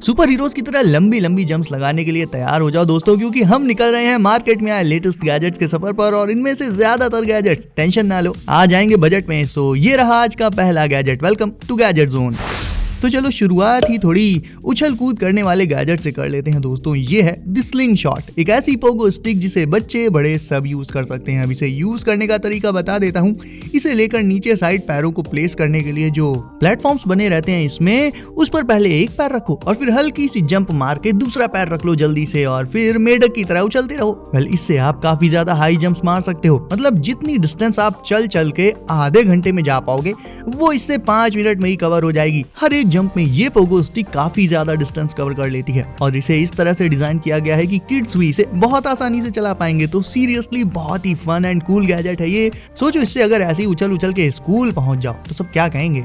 Super heroes की तरह लंबी लंबी जंप्स लगाने के लिए तैयार हो जाओ दोस्तों, क्योंकि हम निकल रहे हैं मार्केट में आए लेटेस्ट गैजेट्स के सफर पर और इनमें से ज्यादातर गैजेट्स टेंशन ना लो आ जाएंगे बजट में। सो ये रहा आज का पहला gadget. Welcome to gadget zone. तो चलो शुरुआत ही थोड़ी उछल कूद करने वाले गैजेट से कर लेते हैं दोस्तों। ये है द स्लिंग शॉट, एक ऐसी पोगो स्टिक जिसे बच्चे बड़े सब यूज कर सकते हैं। अब इसे यूज करने का तरीका बता देता हूँ। इसे लेकर नीचे साइड पैरों को प्लेस करने के लिए जो प्लेटफॉर्म्स बने रहते हैं इसमें, उस पर पहले एक पैर रखो और फिर हल्की सी जंप मार के दूसरा पैर रख लो जल्दी से और फिर मेढक की तरह उछलते रहो। वेल, इससे आप काफी ज्यादा हाई जंप्स मार सकते हो। मतलब जितनी डिस्टेंस आप चल के आधे घंटे में जा पाओगे वो इससे 5 मिनट में ही कवर हो जाएगी। हर एक जंप में ये पोगो स्टिक काफी ज्यादा डिस्टेंस कवर कर लेती है और इसे इस तरह से डिजाइन किया गया है कि किड्स भी इसे बहुत आसानी से चला पाएंगे। तो सीरियसली बहुत ही फन एंड कूल गैजेट है ये। सोचो इससे अगर ऐसे ही उछल उछल के स्कूल पहुंच जाओ तो सब क्या कहेंगे।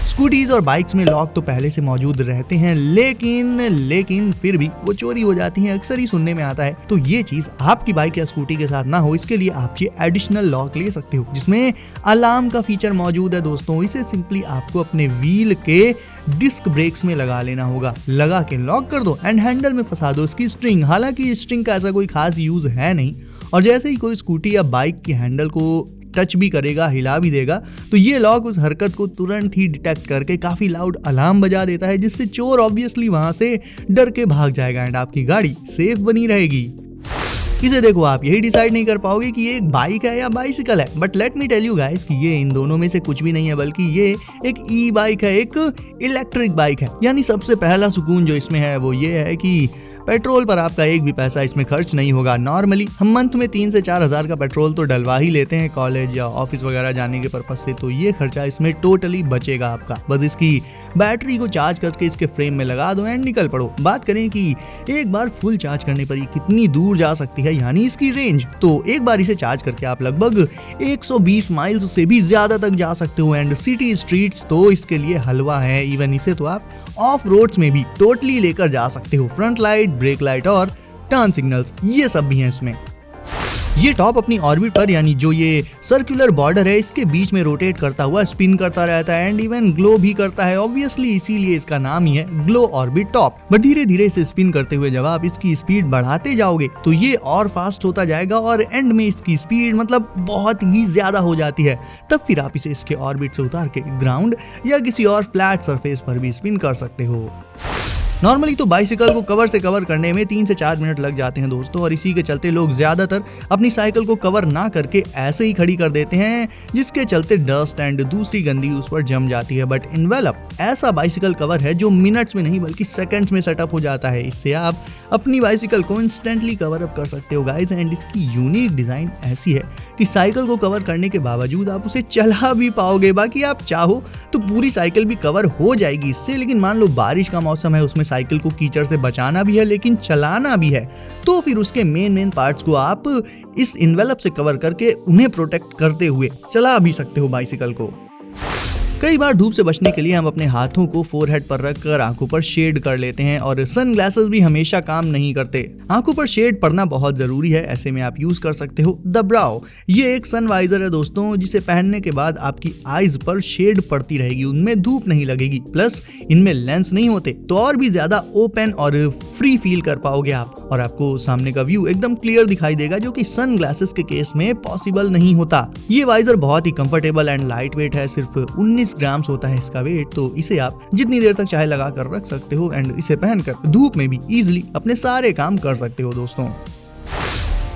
स्कूटीज और बाइक्स में लॉक तो पहले से मौजूद रहते हैं, लेकिन फिर भी वो चोरी हो जाती हैं, अक्सर ही सुनने में आता है। तो ये चीज आपकी बाइक या स्कूटी के साथ ना हो, इसके लिए आप ये एडिशनल लॉक ले सकते हो जिसमें अलार्म का फीचर मौजूद है दोस्तों। इसे सिंपली आपको अपने व्हील के डिस्क ब्रेक्स में लगा लेना होगा। लगा के लॉक कर दो एंड हैंडल में फंसा दो इसकी स्ट्रिंग। हालांकि स्ट्रिंग का ऐसा कोई खास यूज है नहीं और जैसे ही कोई स्कूटी या बाइक की हैंडल को टच भी करेगा, हिला भी देगा, तो ये लॉक उस हरकत को तुरंत ही डिटेक्ट करके काफी लाउड अलार्म बजा देता है, जिससे चोर ऑब्वियसली वहां से डर के भाग जाएगा एंड आपकी गाड़ी सेफ बनी रहेगी। इसे देखो, आप यही डिसाइड नहीं कर पाओगे कि ये एक बाइक है या बाइसिकल है, but let me tell you guys कि ये इन दोनों में से कुछ भी नहीं है, बल्कि ये एक ई बाइक है, एक इलेक्ट्रिक बाइक है। यानी सबसे पहला सुकून जो इसमें है वो ये है कि पेट्रोल पर आपका एक भी पैसा इसमें खर्च नहीं होगा। नॉर्मली हम मंथ में 3 से 4 हज़ार का पेट्रोल तो डलवा ही लेते हैं कॉलेज या ऑफिस वगैरह जाने के पर्पज से, तो ये खर्चा इसमें टोटली बचेगा आपका। बस इसकी बैटरी को चार्ज करके इसके फ्रेम में लगा दो एंड निकल पड़ो। बात करें कि एक बार फुल चार्ज करने पर ये कितनी दूर जा सकती है, यानी इसकी रेंज, तो एक बार इसे चार्ज करके आप लगभग 120 माइल्स से भी ज्यादा तक जा सकते हो एंड सिटी स्ट्रीट्स तो इसके लिए हलवा है। इवन इसे तो आप ऑफ रोड्स में भी टोटली लेकर जा सकते हो। फ्रंट लाइट, ब्रेक लाइट और टर्न सिग्नल्स ये सब भी हैं इसमें। ये टॉप अपनी ऑर्बिट पर, यानी जो ये सर्कुलर बॉर्डर है इसके बीच में रोटेट करता हुआ स्पिन करता रहता है एंड इवन ग्लो भी करता है। ऑब्वियसली इसीलिए इसका नाम ही है ग्लो ऑर्बिट टॉप। बट धीरे धीरे इसे स्पिन करते हुए जब आप इसकी स्पीड बढ़ाते जाओगे तो ये और फास्ट होता जाएगा और एंड में इसकी स्पीड मतलब बहुत ही ज्यादा हो जाती है। तब फिर आप इसे इसके ऑर्बिट से उतार के ग्राउंड या किसी और फ्लैट सरफेस पर भी स्पिन कर सकते हो। नॉर्मली तो बाइसिकल को कवर से कवर करने में 3 से 4 मिनट लग जाते हैं दोस्तों, और इसी के चलते लोग ज्यादातर अपनी साइकिल को कवर ना करके ऐसे ही खड़ी कर देते हैं, जिसके चलते डस्ट एंड दूसरी गंदगी उस पर जम जाती है। बट इनवेलप ऐसा बाइसिकल कवर है जो मिनट्स में नहीं बल्कि सेकंड्स में सेटअप हो जाता है। इससे आप अपनी बाइसिकल को इंस्टेंटली कवर अप कर सकते हो गाइस। एंड इसकी यूनिक डिजाइन ऐसी है कि साइकिल को कवर करने के बावजूद आप उसे चला भी पाओगे। बाकी आप चाहो तो पूरी साइकिल भी कवर हो जाएगी इससे, लेकिन मान लो बारिश का मौसम है, उसमें साइकिल को कीचड़ से बचाना भी है लेकिन चलाना भी है, तो फिर उसके मेन पार्ट्स को आप इस इन्वेलप से कवर करके उन्हें प्रोटेक्ट करते हुए चला भी सकते हो बाइसिकल को। कई बार धूप से बचने के लिए हम अपने हाथों को फोरहेड पर रखकर आंखों पर शेड कर लेते हैं और सनग्लासेस भी हमेशा काम नहीं करते। आंखों पर शेड पड़ना बहुत जरूरी है, ऐसे में आप यूज कर सकते हो द ब्राउ। ये एक सनवाइजर है दोस्तों, जिसे पहनने के बाद आपकी आईज पर शेड पड़ती रहेगी, उनमें धूप नहीं लगेगी, प्लस इनमें लेंस नहीं होते तो और भी ज्यादा ओपन और फ्री फील कर पाओगे आप, और आपको सामने का व्यू एकदम क्लियर दिखाई देगा, जो कि सनग्लासेस के केस में पॉसिबल नहीं होता। ये वाइजर बहुत ही कंफर्टेबल एंड लाइट वेट है, सिर्फ 19 ग्राम्स होता है इसका वेट, तो इसे आप जितनी देर तक चाहे लगा कर रख सकते हो एंड इसे पहनकर धूप में भी इजीली अपने सारे काम कर सकते हो दोस्तों।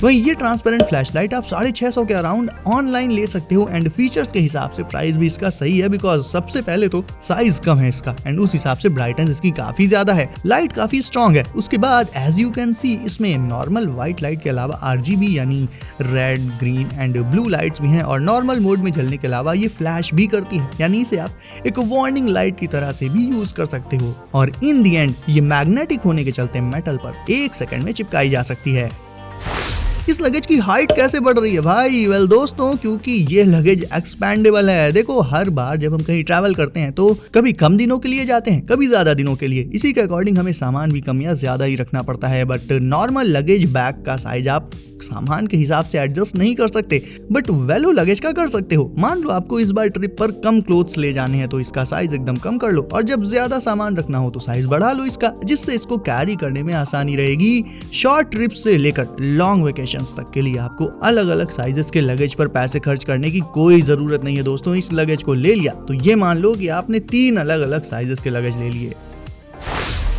वहीं ये ट्रांसपेरेंट फ्लैशलाइट आप 650 के अराउंड ऑनलाइन ले सकते हो एंड फीचर्स के हिसाब से प्राइस भी इसका सही है, बिकॉज सबसे पहले तो साइज कम है इसका एंड उस हिसाब से ब्राइटनेस इसकी काफी ज्यादा है, लाइट काफी स्ट्रॉन्ग है। उसके बाद एज यू कैन सी इसमें नॉर्मल व्हाइट लाइट के अलावा RGB यानी red, green and blue lights भी हैं और नॉर्मल मोड में जलने के अलावा ये फ्लैश भी करती है, यानी इसे आप एक वार्निंग लाइट की तरह से भी यूज कर सकते हो। और इन दी एंड ये मैग्नेटिक होने के चलते मेटल पर 1 सेकंड में चिपकाई जा सकती है। इस लगेज की हाइट कैसे बढ़ रही है भाई? वेल दोस्तों, क्योंकि ये लगेज एक्सपेंडेबल है। देखो, हर बार जब हम कहीं ट्रैवल करते हैं तो कभी कम दिनों के लिए जाते हैं, कभी ज्यादा दिनों के लिए। इसी के अकॉर्डिंग हमें सामान भी कम या ज्यादा ही रखना पड़ता है। बट नॉर्मल लगेज बैग का साइज आप सामान के हिसाब से एडजस्ट नहीं कर सकते, बट वेलो लगेज का कर सकते हो। मान लो आपको इस बार ट्रिप पर कम क्लोथ्स ले जाने हैं तो इसका साइज एकदम कम कर लो, और जब ज्यादा सामान रखना हो तो साइज बढ़ा लो इसका, जिससे इसको कैरी करने में आसानी रहेगी। शॉर्ट ट्रिप से लेकर लॉन्ग वेकेशंस तक के लिए आपको अलग अलग साइजेस के लगेज पर पैसे खर्च करने की कोई जरूरत नहीं है दोस्तों। इस लगेज को ले लिया तो ये मान लो कि आपने 3 अलग अलग साइजेस के लगेज ले लिए।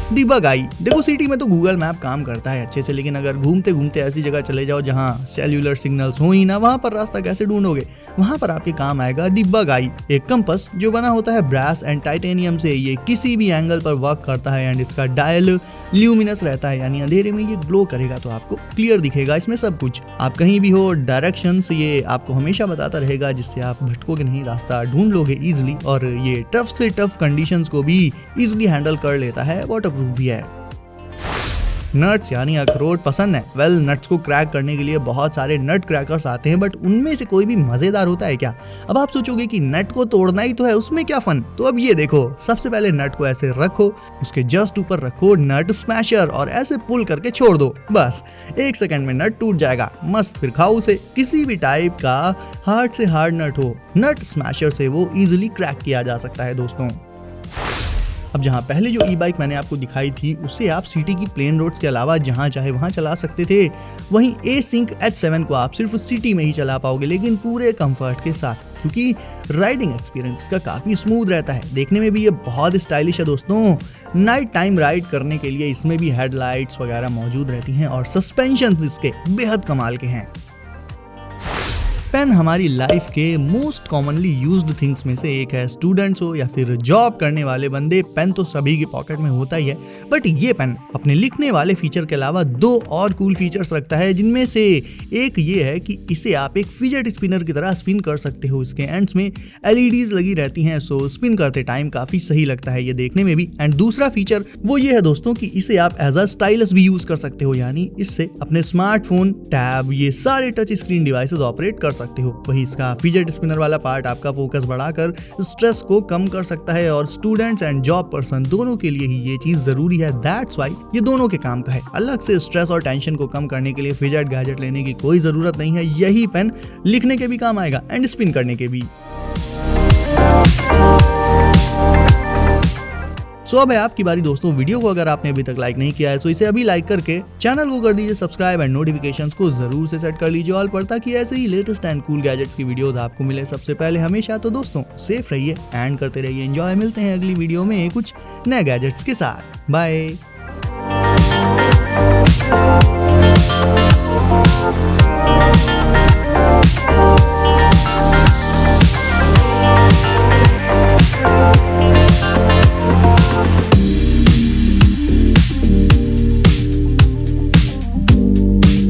डिबग आई। देखो, सिटी में तो गूगल मैप काम करता है अच्छे से, लेकिन अगर घूमते घूमते ऐसी जगह चले जाओ जहां सेल्यूलर सिग्नल्स हो ही ना, वहां पर रास्ता कैसे ढूंढोगे? वहां पर आपके काम आएगा डिबग आई, एक कंपास जो बना होता है ब्रास एंड टाइटेनियम से। ये किसी भी एंगल पर वर्क करता है एंड इसका डायल ल्यूमिनस रहता है, यानी अंधेरे में ये ग्लो करेगा तो आपको क्लियर दिखेगा इसमें सब कुछ। आप कहीं भी हो, डायरेक्शंस ये आपको हमेशा बताता रहेगा, जिससे आप भटकोगे नहीं, रास्ता ढूंढ लोगे इजिली। और ये टफ से टफ कंडीशंस को भी इजिली हैंडल कर लेता है, वाटरप्रूफ भी है। नट्स यानी अखरोट पसंद है? वेल, नट्स को क्रैक करने के लिए बहुत सारे नट क्रैकर्स आते हैं, बट उनमें से कोई भी मजेदार होता है क्या? अब आप सोचोगे कि नट को तोड़ना ही तो है, उसमें क्या फन? तो अब ये देखो, सबसे पहले नट को ऐसे रखो, उसके जस्ट ऊपर रखो नट स्मैशर और ऐसे पुल करके छोड़ दो, बस 1 सेकंड में नट टूट जाएगा। मस्त, फिर खाओ उसे। किसी भी टाइप का हार्ड से हार्ड नट हो, नट स्मैशर से वो इजिली क्रैक किया जा सकता है दोस्तों। अब जहाँ पहले जो ई बाइक मैंने आपको दिखाई थी उसे आप सिटी की प्लेन रोड्स के अलावा जहाँ चाहे वहाँ चला सकते थे, वहीं A-Sync H7 को आप सिर्फ सिटी में ही चला पाओगे, लेकिन पूरे कंफर्ट के साथ, क्योंकि राइडिंग एक्सपीरियंस इसका काफी स्मूथ रहता है। देखने में भी ये बहुत स्टाइलिश है दोस्तों। नाइट टाइम राइड करने के लिए इसमें भी हेडलाइट्स वगैरह मौजूद रहती हैं और सस्पेंशन इसके बेहद कमाल के हैं। पेन हमारी लाइफ के मोस्ट कॉमनली यूज्ड थिंग्स में से एक है। स्टूडेंट्स हो या फिर जॉब करने वाले बंदे, पेन तो सभी की पॉकेट में होता ही है, बट ये पेन अपने लिखने वाले फीचर के अलावा 2 और कूल फीचर्स रखता है, जिनमें से एक ये है कि इसे आप एक फिजेट स्पिनर की तरह स्पिन कर सकते हो। इसके एंड्स में LEDs लगी रहती हैं, सो स्पिन करते टाइम काफी सही लगता है ये देखने में भी। एंड दूसरा फीचर वो ये है दोस्तों कि इसे आप एज अ स्टाइलस भी यूज कर सकते हो, यानी इससे अपने स्मार्टफोन, टैब, ये सारे टच स्क्रीन डिवाइसेस ऑपरेट कर सकते हो। वही इसका फिजेट स्पिनर वाला पार्ट आपका फोकस बढ़ाकर स्ट्रेस को कम कर सकता है, और स्टूडेंट्स एंड जॉब पर्सन दोनों के लिए ही ये चीज जरूरी है। दैट्स व्हाई ये दोनों के काम का है। अलग से स्ट्रेस और टेंशन को कम करने के लिए फिजेट गैजेट लेने की कोई जरूरत नहीं है। यही पेन लिखने के भी काम आएगा एंड स्पिन करने के भी। सो अब है आपकी बारी दोस्तों। वीडियो को अगर आपने अभी तक लाइक नहीं किया है तो इसे अभी लाइक करके चैनल को कर दीजिए सब्सक्राइब एंड नोटिफिकेशंस को जरूर से सेट कर लीजिए ऑल पर, ताकि ऐसे ही लेटेस्ट एंड कूल गैजेट्स की वीडियोस आपको मिले सबसे पहले हमेशा। तो दोस्तों सेफ रहिए एंड करते रहिए एंजॉय। मिलते हैं अगली वीडियो में कुछ नए गैजेट्स के साथ। बाय।